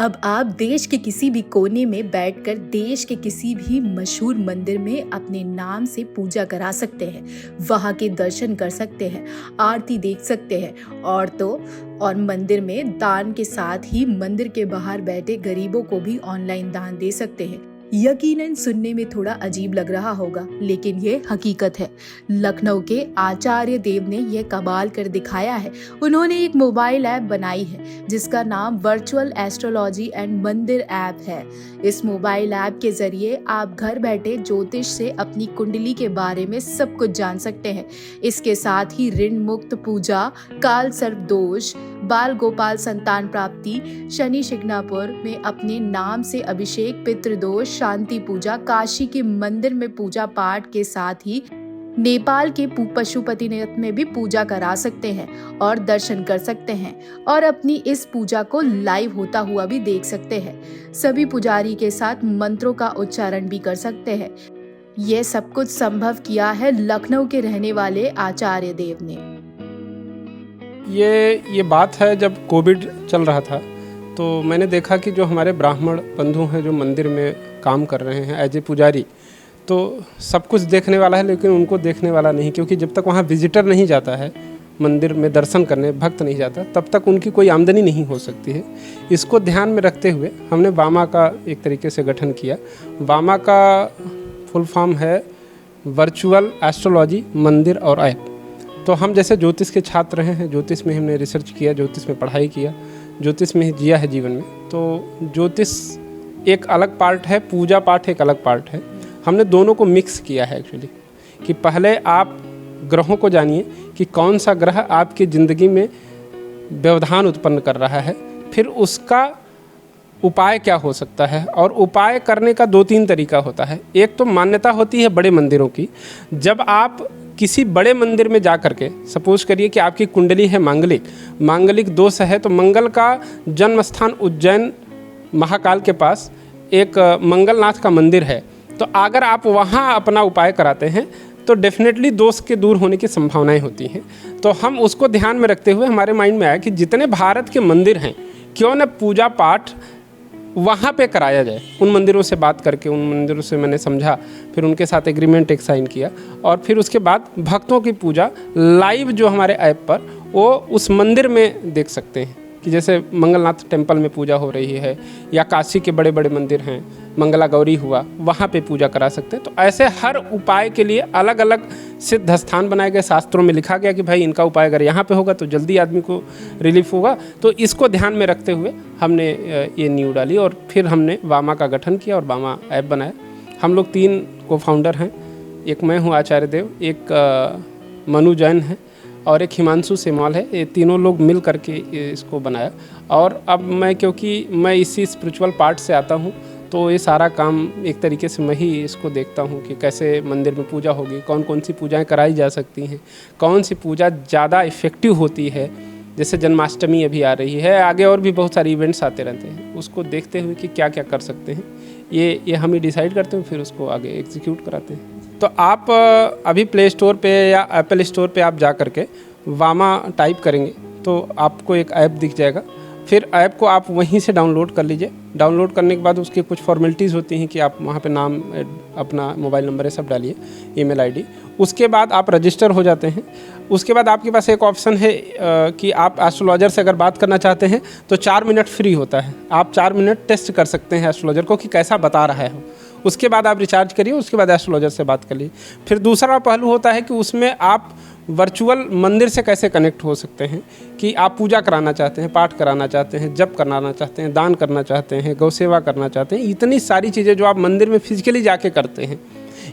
अब आप देश के किसी भी कोने में बैठकर देश के किसी भी मशहूर मंदिर में अपने नाम से पूजा करा सकते हैं, वहां के दर्शन कर सकते हैं, आरती देख सकते हैं और मंदिर में दान के साथ ही मंदिर के बाहर बैठे गरीबों को भी ऑनलाइन दान दे सकते हैं। यकीनन सुनने में थोड़ा अजीब लग रहा होगा, लेकिन ये हकीकत है। लखनऊ के आचार्य देव ने यह कमाल कर दिखाया है। उन्होंने एक मोबाइल ऐप बनाई है जिसका नाम वर्चुअल एस्ट्रोलॉजी एंड मंदिर ऐप है। इस मोबाइल ऐप के जरिए आप घर बैठे ज्योतिष से अपनी कुंडली के बारे में सब कुछ जान सकते हैं। इसके साथ ही ऋण मुक्त पूजा, काल सर्प दोष, बाल गोपाल संतान प्राप्ति, शनि शिग्नापुर में अपने नाम से अभिषेक, पितृदोष, शांति पूजा, काशी के मंदिर में पूजा पाठ के साथ ही नेपाल के पशुपतिनाथ में भी पूजा करा सकते हैं और दर्शन कर सकते हैं और अपनी इस पूजा को लाइव होता हुआ भी देख सकते हैं। सभी पुजारी के साथ मंत्रों का उच्चारण भी कर सकते हैं। यह सब कुछ संभव किया है लखनऊ के रहने वाले आचार्य देव ने। ये बात है, जब कोविड चल रहा था तो मैंने देखा कि जो हमारे ब्राह्मण बंधु हैं जो मंदिर में काम कर रहे हैं एज ए पुजारी, तो सब कुछ देखने वाला है लेकिन उनको देखने वाला नहीं, क्योंकि जब तक वहाँ विजिटर नहीं जाता है मंदिर में दर्शन करने, भक्त नहीं जाता, तब तक उनकी कोई आमदनी नहीं हो सकती है। इसको ध्यान में रखते हुए हमने वामा का एक तरीके से गठन किया। वामा का फुल फॉर्म है वर्चुअल एस्ट्रोलॉजी मंदिर और ऐप। तो हम जैसे ज्योतिष के छात्र हैं, ज्योतिष में हमने रिसर्च किया, ज्योतिष में पढ़ाई किया, ज्योतिष में ही जिया है जीवन में। तो ज्योतिष एक अलग पार्ट है, पूजा पाठ एक अलग पार्ट है। हमने दोनों को मिक्स किया है एक्चुअली, कि पहले आप ग्रहों को जानिए कि कौन सा ग्रह आपकी ज़िंदगी में व्यवधान उत्पन्न कर रहा है, फिर उसका उपाय क्या हो सकता है। और उपाय करने का 2-3 तरीका होता है। एक तो मान्यता होती है बड़े मंदिरों की। जब आप किसी बड़े मंदिर में जा कर के, सपोज करिए कि आपकी कुंडली है मांगलिक दोष है, तो मंगल का जन्म स्थान उज्जैन महाकाल के पास एक मंगलनाथ का मंदिर है, तो अगर आप वहाँ अपना उपाय कराते हैं तो डेफिनेटली दोष के दूर होने की संभावनाएं होती हैं। तो हम उसको ध्यान में रखते हुए हमारे माइंड में आया कि जितने भारत के मंदिर हैं, क्यों न पूजा पाठ वहाँ पे कराया जाए। उन मंदिरों से बात करके, उन मंदिरों से मैंने समझा, फिर उनके साथ एग्रीमेंट एक साइन किया और फिर उसके बाद भक्तों की पूजा लाइव जो हमारे ऐप पर वो उस मंदिर में देख सकते हैं कि जैसे मंगलनाथ टेम्पल में पूजा हो रही है या काशी के बड़े बड़े मंदिर हैं, मंगला गौरी हुआ, वहाँ पे पूजा करा सकते हैं। तो ऐसे हर उपाय के लिए अलग अलग सिद्ध स्थान बनाए गए। शास्त्रों में लिखा गया कि भाई इनका उपाय अगर यहाँ पे होगा तो जल्दी आदमी को रिलीफ होगा। तो इसको ध्यान में रखते हुए हमने ये नींव डाली और फिर हमने वामा का गठन किया और वामा ऐप बनाया। हम लोग 3 को फाउंडर हैं। एक मैं हूँ आचार्य देव, एक मनु जैन है और एक हिमांशु सेमवाल है। ये तीनों लोग मिल करके इसको बनाया। और अब क्योंकि मैं इसी स्पिरिचुअल पार्ट से आता हूँ, तो ये सारा काम एक तरीके से मैं ही इसको देखता हूँ कि कैसे मंदिर में पूजा होगी, कौन कौन सी पूजाएं कराई जा सकती हैं, कौन सी पूजा ज़्यादा इफ़ेक्टिव होती है। जैसे जन्माष्टमी अभी आ रही है, आगे और भी बहुत सारे इवेंट्स आते रहते हैं, उसको देखते हुए कि क्या क्या कर सकते हैं, ये हम ही डिसाइड करते हैं, फिर उसको आगे एग्जीक्यूट कराते हैं। तो आप अभी प्ले स्टोर पे या एप्पल स्टोर पे आप जा करके वामा टाइप करेंगे तो आपको एक ऐप दिख जाएगा। फिर ऐप को आप वहीं से डाउनलोड कर लीजिए। डाउनलोड करने के बाद उसकी कुछ फॉर्मेलिटीज़ होती हैं कि आप वहाँ पे नाम, अपना मोबाइल नंबर है सब डालिए, ईमेल आईडी। उसके बाद आप रजिस्टर हो जाते हैं। उसके बाद आपके पास एक ऑप्शन है कि आप एस्ट्रोलॉजर से अगर बात करना चाहते हैं तो 4 मिनट फ्री होता है। आप 4 मिनट टेस्ट कर सकते हैं एस्ट्रोलॉजर को कि कैसा बता रहा है। उसके बाद आप रिचार्ज करिए, उसके बाद एस्ट्रोलॉजर से बात कर लीजिए। फिर दूसरा पहलू होता है कि उसमें आप वर्चुअल मंदिर से कैसे कनेक्ट हो सकते हैं, कि आप पूजा कराना चाहते हैं, पाठ कराना चाहते हैं, जप कराना चाहते हैं, दान करना चाहते हैं, गौ सेवा करना चाहते हैं। इतनी सारी चीज़ें जो आप मंदिर में फिजिकली जाके करते हैं,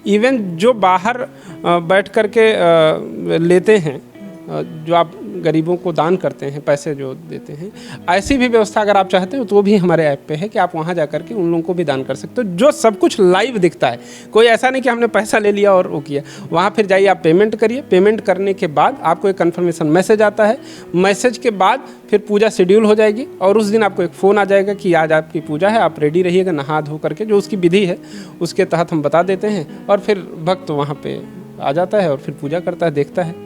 इवन जो बाहर बैठ कर के लेते हैं, जो आप गरीबों को दान करते हैं, पैसे जो देते हैं, ऐसी भी व्यवस्था अगर आप चाहते हो तो वो भी हमारे ऐप पे है कि आप वहाँ जा कर के उन लोगों को भी दान कर सकते हो। जो सब कुछ लाइव दिखता है, कोई ऐसा नहीं कि हमने पैसा ले लिया और वो किया। वहाँ फिर जाइए, आप पेमेंट करिए, पेमेंट करने के बाद आपको एक कन्फर्मेशन मैसेज आता है। मैसेज के बाद फिर पूजा शेड्यूल हो जाएगी और उस दिन आपको एक फ़ोन आ जाएगा कि आज आपकी पूजा है, आप रेडी रहिएगा, नहा धो करके, जो उसकी विधि है उसके तहत हम बता देते हैं और फिर भक्त वहाँ पर आ जाता है और फिर पूजा करता है, देखता है।